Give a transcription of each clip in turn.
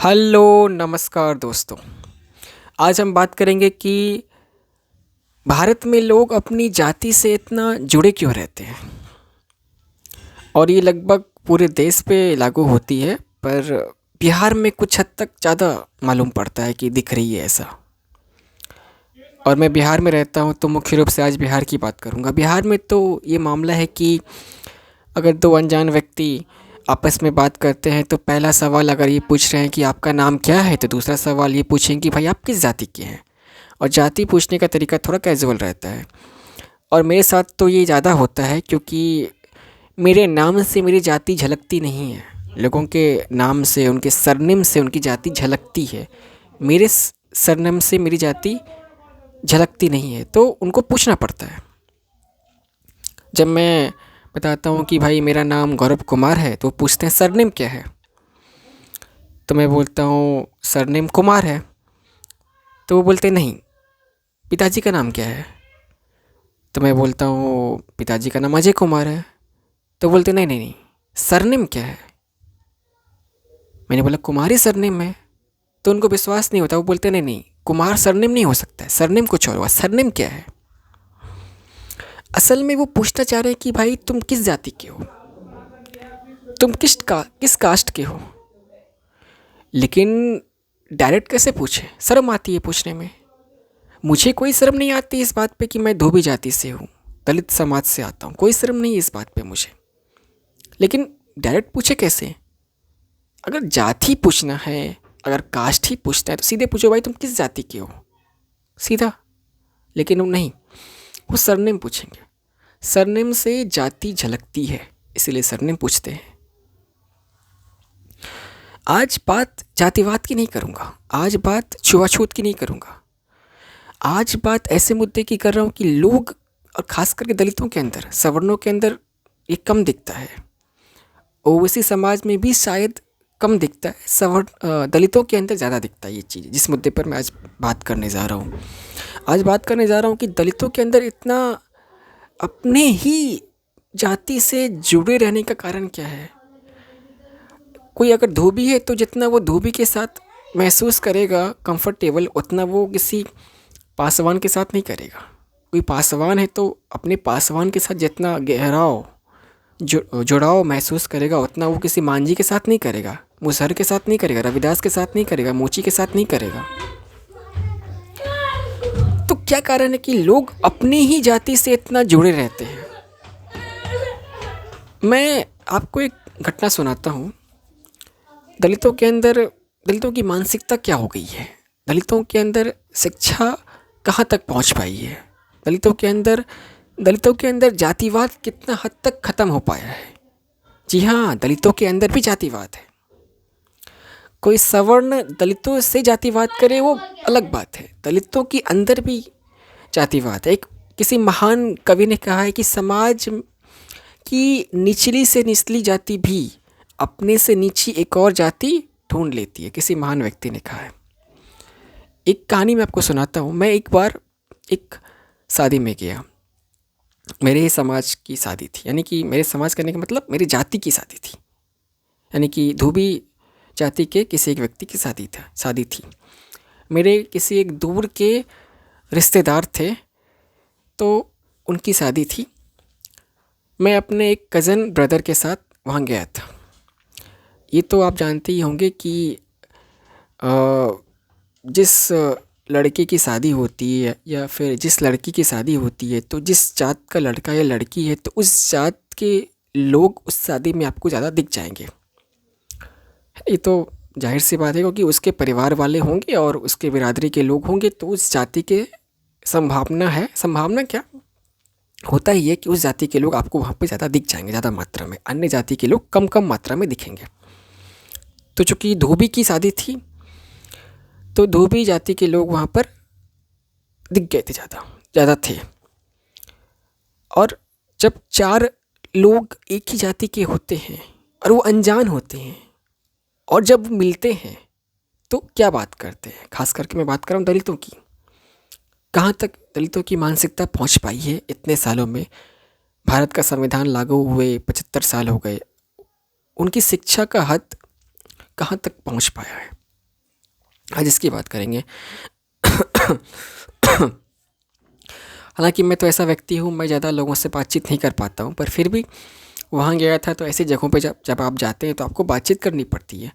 Hello नमस्कार दोस्तों। आज हम बात करेंगे कि भारत में लोग अपनी जाति से इतना जुड़े क्यों रहते हैं। और ये लगभग पूरे देश पे लागू होती है, पर बिहार में कुछ हद तक ज़्यादा मालूम पड़ता है कि दिख रही है ऐसा। और मैं बिहार में रहता हूँ तो मुख्य रूप से आज बिहार की बात करूँगा। बिहार में तो ये मामला है कि अगर दो अनजान व्यक्ति आपस में बात करते हैं तो पहला सवाल अगर ये पूछ रहे हैं कि आपका नाम क्या है, तो दूसरा सवाल ये पूछेंगे कि भाई आप किस जाति के हैं। और जाति पूछने का तरीका थोड़ा कैजुअल रहता है। और मेरे साथ तो ये ज़्यादा होता है क्योंकि मेरे नाम से मेरी जाति झलकती नहीं है। लोगों के नाम से, उनके सरनेम से उनकी जाति झलकती है। मेरे सरनेम से मेरी जाति झलकती नहीं है, तो उनको पूछना पड़ता है। जब मैं बताता हूँ कि भाई मेरा नाम गौरव कुमार है, तो पूछते हैं सरनेम क्या है। तो मैं बोलता हूँ सरनेम कुमार है। तो वो बोलते नहीं, पिताजी का नाम क्या है। तो मैं बोलता हूँ पिताजी का नाम अजय कुमार है। तो बोलते नहीं नहीं नहीं, सरनेम क्या है। मैंने बोला कुमार ही सरनेम है। तो उनको विश्वास नहीं होता, वो बोलते नहीं नहीं, कुमार सरनेम नहीं हो सकता है, सरनेम कुछ और हुआ, सरनेम क्या है। असल में वो पूछना चाह रहे हैं कि भाई तुम किस जाति के हो, तुम किस कास्ट के हो। लेकिन डायरेक्ट कैसे पूछे, शर्म आती है पूछने में। मुझे कोई शर्म नहीं आती इस बात पे कि मैं धोबी जाति से हूँ, दलित समाज से आता हूँ, कोई शर्म नहीं है इस बात पे मुझे। लेकिन डायरेक्ट पूछे कैसे। अगर जाति पूछना है, अगर कास्ट ही पूछना है तो सीधे पूछो भाई तुम किस जाति के हो, सीधा। लेकिन वो नहीं, वो सरनेम पूछेंगे। सरनेम से जाति झलकती है, इसीलिए सरनेम पूछते हैं। आज बात जातिवाद की नहीं करूँगा, आज बात छुआछूत की नहीं करूँगा। आज बात ऐसे मुद्दे की कर रहा हूँ कि लोग, और खास करके दलितों के अंदर, सवर्णों के अंदर ये कम दिखता है। ओवैसी समाज में भी शायद कम दिखता है, दलितों के अंदर ज़्यादा दिखता है ये चीज़। जिस मुद्दे पर मैं आज बात करने जा रहा हूँ, आज बात करने जा रहा हूँ कि दलितों के अंदर इतना अपने ही जाति से जुड़े रहने का कारण क्या है। कोई अगर धोबी है तो जितना वो धोबी के साथ महसूस करेगा कंफर्टेबल, उतना वो किसी पासवान के साथ नहीं करेगा। कोई पासवान है तो अपने पासवान के साथ जितना गहराव जुड़ाव महसूस करेगा, उतना वो किसी मांझी के साथ नहीं करेगा, मुसहर के साथ नहीं करेगा, रविदास के साथ नहीं करेगा, मोची के साथ नहीं करेगा। तो क्या कारण है कि लोग अपनी ही जाति से इतना जुड़े रहते हैं। मैं आपको एक घटना सुनाता हूँ। दलितों के अंदर, दलितों की मानसिकता क्या हो गई है, दलितों के अंदर शिक्षा कहाँ तक पहुँच पाई है, दलितों के अंदर जातिवाद कितना हद तक ख़त्म हो पाया है। जी हाँ, दलितों के अंदर भी जातिवाद है। कोई सवर्ण दलितों से जातिवाद करे वो अलग बात है, दलितों के अंदर भी जातिवाद है। एक किसी महान कवि ने कहा है कि समाज की निचली से निचली जाति भी अपने से नीची एक और जाति ढूंढ लेती है, किसी महान व्यक्ति ने कहा है। एक कहानी मैं आपको सुनाता हूँ। मैं एक बार एक शादी में गया, मेरे ही समाज की शादी थी, यानी कि मेरे समाज करने का मतलब मेरी जाति की शादी थी, यानी कि धोबी जाति के किसी एक व्यक्ति की शादी थी। मेरे किसी एक दूर के रिश्तेदार थे, तो उनकी शादी थी। मैं अपने एक कज़न ब्रदर के साथ वहाँ गया था। ये तो आप जानते ही होंगे कि जिस लड़के की शादी होती है या फिर जिस लड़की की शादी होती है, तो जिस जात का लड़का या लड़की है तो उस जात के लोग उस शादी में आपको ज़्यादा दिख जाएंगे। ये तो जाहिर सी बात है, क्योंकि उसके परिवार वाले होंगे और उसके बिरादरी के लोग होंगे, तो उस जाति के संभावना क्या होता ही है कि उस जाति के लोग आपको वहाँ पे ज़्यादा दिख जाएंगे, ज़्यादा मात्रा में। अन्य जाति के लोग कम कम मात्रा में दिखेंगे। तो चूँकि धोबी की शादी थी, तो धोबी जाति के लोग वहाँ पर दिख गए थे, ज़्यादा थे। और जब चार लोग एक ही जाति के होते हैं और वो अनजान होते हैं, और जब मिलते हैं तो क्या बात करते हैं। खास करके मैं बात कर रहा हूँ दलितों की। कहाँ तक दलितों की मानसिकता पहुँच पाई है इतने सालों में। भारत का संविधान लागू हुए 75 साल हो गए, उनकी शिक्षा का हद कहाँ तक पहुँच पाया है। आज इसकी बात करेंगे। हालांकि मैं तो ऐसा व्यक्ति हूँ, मैं ज़्यादा लोगों से बातचीत नहीं कर पाता हूँ, पर फिर भी वहाँ गया था तो ऐसी जगहों पे जब जब आप जाते हैं तो आपको बातचीत करनी पड़ती है।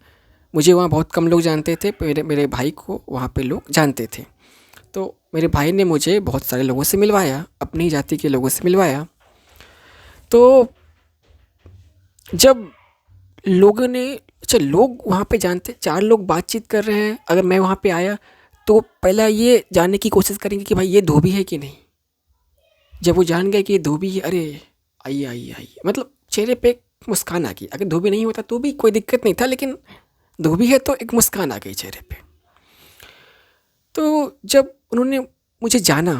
मुझे वहाँ बहुत कम लोग जानते थे, मेरे मेरे भाई को वहाँ पे लोग जानते थे। तो मेरे भाई ने मुझे बहुत सारे लोगों से मिलवाया, अपनी जाति के लोगों से मिलवाया। तो जब लोगों ने, अच्छा लोग वहाँ पे जानते, चार लोग बातचीत कर रहे हैं, अगर मैं वहाँ पे आया तो पहला ये जानने की कोशिश करेंगे कि भाई ये धोबी है कि नहीं। जब वो जान गए कि ये धोबी है, अरे आइए आइए आइए, मतलब चेहरे पे एक मुस्कान आ गई। अगर धोबी नहीं होता तो भी कोई दिक्कत नहीं था, लेकिन धोबी है तो एक मुस्कान आ गई चेहरे पे। तो जब उन्होंने मुझे जाना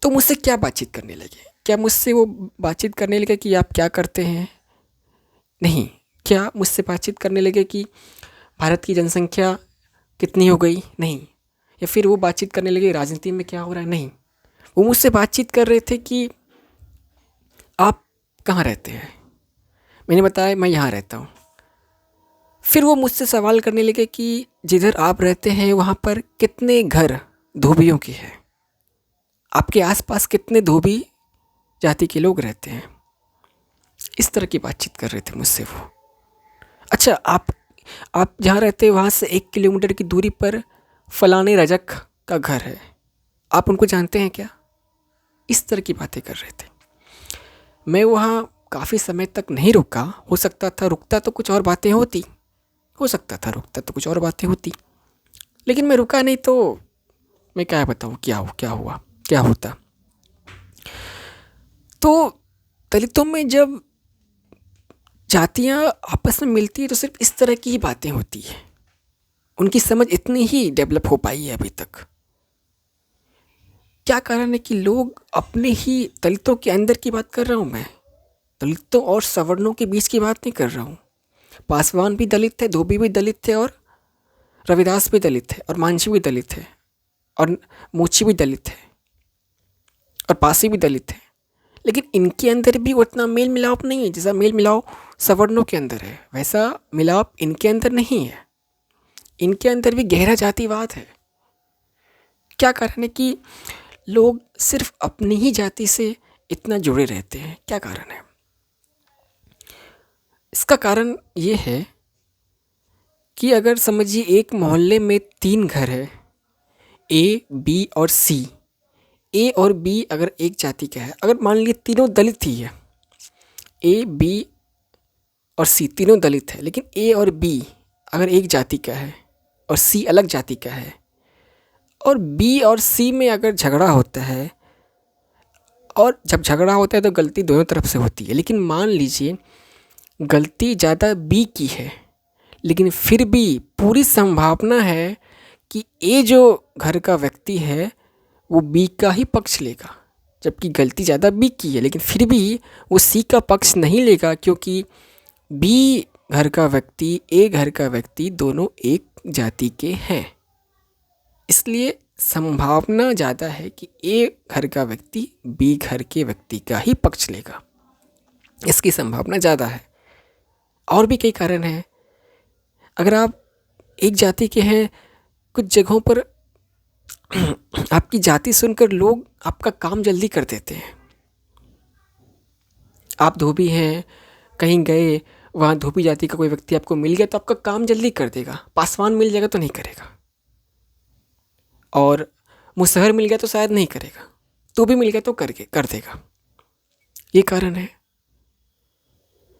तो मुझसे क्या बातचीत करने लगे, क्या मुझसे वो बातचीत करने लगे कि आप क्या करते हैं? नहीं। क्या मुझसे बातचीत करने लगे कि भारत की जनसंख्या कितनी हो गई? नहीं। या फिर वो बातचीत करने लगे राजनीति में क्या हो रहा है? नहीं। वो मुझसे बातचीत कर रहे थे कि आप कहाँ रहते हैं? मैंने बताया मैं यहाँ रहता हूँ। फिर वो मुझसे सवाल करने लगे कि जिधर आप रहते हैं वहाँ पर कितने घर धोबियों के हैं? आपके आसपास कितने धोबी जाति के लोग रहते हैं? इस तरह की बातचीत कर रहे थे मुझसे वो। अच्छा, आप जहाँ रहते हैं वहाँ से 1 किलोमीटर की दूरी पर फलाने रजक का घर है, आप उनको जानते हैं क्या? इस तरह की बातें कर रहे थे। मैं वहाँ काफ़ी समय तक नहीं रुका। हो सकता था रुकता तो कुछ और बातें होती, हो सकता था रुकता तो कुछ और बातें होती, लेकिन मैं रुका नहीं। तो मैं क्या बताऊँ क्या हुआ क्या होता। तो दलितों में जब जातियाँ आपस में मिलती है तो सिर्फ इस तरह की ही बातें होती है। उनकी समझ इतनी ही डेवलप हो पाई है अभी तक। क्या कारण है कि लोग अपने ही, दलितों के अंदर की बात कर रहा हूँ मैं, दलितों और सवर्णों के बीच की बात नहीं कर रहा हूँ। पासवान भी दलित थे, धोबी भी दलित थे, और रविदास भी दलित थे, और मांझी भी दलित थे, और मोची भी दलित थे, और पासी भी दलित थे। लेकिन इनके अंदर भी उतना मेल मिलाप नहीं है जैसा मेल मिलाप सवर्णों के अंदर है। वैसा मिलाप इनके अंदर नहीं है। इनके अंदर भी गहरा जातिवाद है। क्या कारण है कि लोग सिर्फ अपनी ही जाति से इतना जुड़े रहते हैं? क्या कारण है? इसका कारण ये है कि अगर समझिए एक मोहल्ले में 3 घर है, ए, बी और सी। ए और बी अगर एक जाति का है, अगर मान लीजिए तीनों दलित ही है, ए, बी और सी तीनों दलित है, लेकिन ए और बी अगर एक जाति का है और सी अलग जाति का है, और बी और सी में अगर झगड़ा होता है, और जब झगड़ा होता है तो गलती दोनों तरफ से होती है, लेकिन मान लीजिए गलती ज़्यादा बी की है, लेकिन फिर भी पूरी संभावना है कि ए जो घर का व्यक्ति है वो बी का ही पक्ष लेगा। जबकि गलती ज़्यादा बी की है, लेकिन फिर भी वो सी का पक्ष नहीं लेगा, क्योंकि बी घर का व्यक्ति, ए घर का व्यक्ति दोनों एक जाति के हैं। इसलिए संभावना ज़्यादा है कि ए घर का व्यक्ति बी घर के व्यक्ति का ही पक्ष लेगा। इसकी संभावना ज़्यादा है। और भी कई कारण हैं। अगर आप एक जाति के हैं, कुछ जगहों पर आपकी जाति सुनकर लोग आपका काम जल्दी कर देते हैं। आप धोबी हैं, कहीं गए, वहाँ धोबी जाति का कोई व्यक्ति आपको मिल गया तो आपका काम जल्दी कर देगा। पासवान मिल जाएगा तो नहीं करेगा, और मुसहर मिल गया तो शायद नहीं करेगा, तो भी मिल गया तो कर देगा। ये कारण है।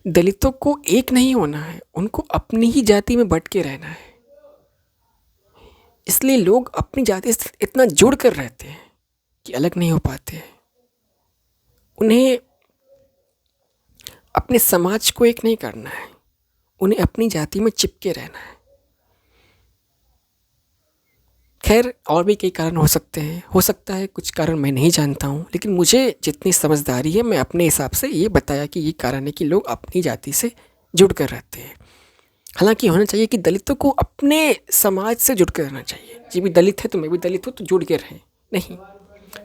दलितों को एक नहीं होना है, उनको अपनी ही जाति में बट के रहना है। इसलिए लोग अपनी जाति से इतना जुड़ कर रहते हैं कि अलग नहीं हो पाते। उन्हें अपने समाज को एक नहीं करना है, उन्हें अपनी जाति में चिपके रहना है। खैर, और भी कई कारण हो सकते हैं, हो सकता है कुछ कारण मैं नहीं जानता हूँ, लेकिन मुझे जितनी समझदारी है मैं अपने हिसाब से ये बताया कि ये कारण है कि लोग अपनी जाति से जुड़ कर रहते हैं। हालांकि होना चाहिए कि दलितों को अपने समाज से जुड़ कर रहना चाहिए। जी भी दलित है तो मैं भी दलित हूँ तो जुड़ के रहें। नहीं,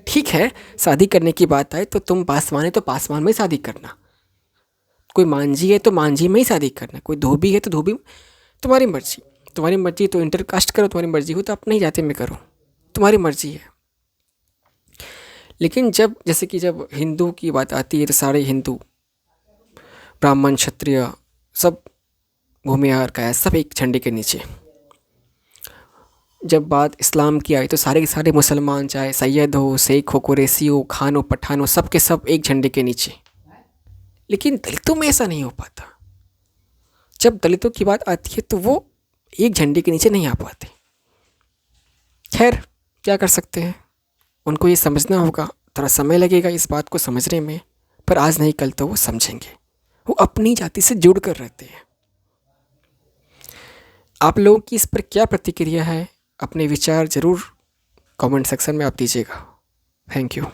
ठीक है, शादी करने की बात आए तो तुम पासवान है तो पासवान में शादी करना, कोई मांझी है तो मांझी में ही शादी करना, कोई धोबी है तो धोबी, तुम्हारी मर्जी। तुम्हारी मर्जी तो इंटरकास्ट करो, तुम्हारी मर्जी हो तो अपनी जाति में करो, तुम्हारी मर्जी है। लेकिन जब जैसे कि जब हिंदू की बात आती है तो सारे हिंदू, ब्राह्मण क्षत्रिय सब, भूमिहार का है, सब एक झंडे के नीचे। जब बात इस्लाम की आई तो सारे के सारे मुसलमान, चाहे सैयद हो, शेख हो, कुरैशी हो, खान हो, पठान हो, सब के सब एक झंडे के नीचे। लेकिन दलितों में ऐसा नहीं हो पाता। जब दलितों की बात आती है तो वो एक झंडे के नीचे नहीं आ पाते। खैर, क्या कर सकते हैं, उनको ये समझना होगा, थोड़ा समय लगेगा इस बात को समझने में, पर आज नहीं कल तो वो समझेंगे। वो अपनी जाति से जुड़ कर रहते हैं। आप लोगों की इस पर क्या प्रतिक्रिया है, अपने विचार ज़रूर कमेंट सेक्शन में आप दीजिएगा। Thank you.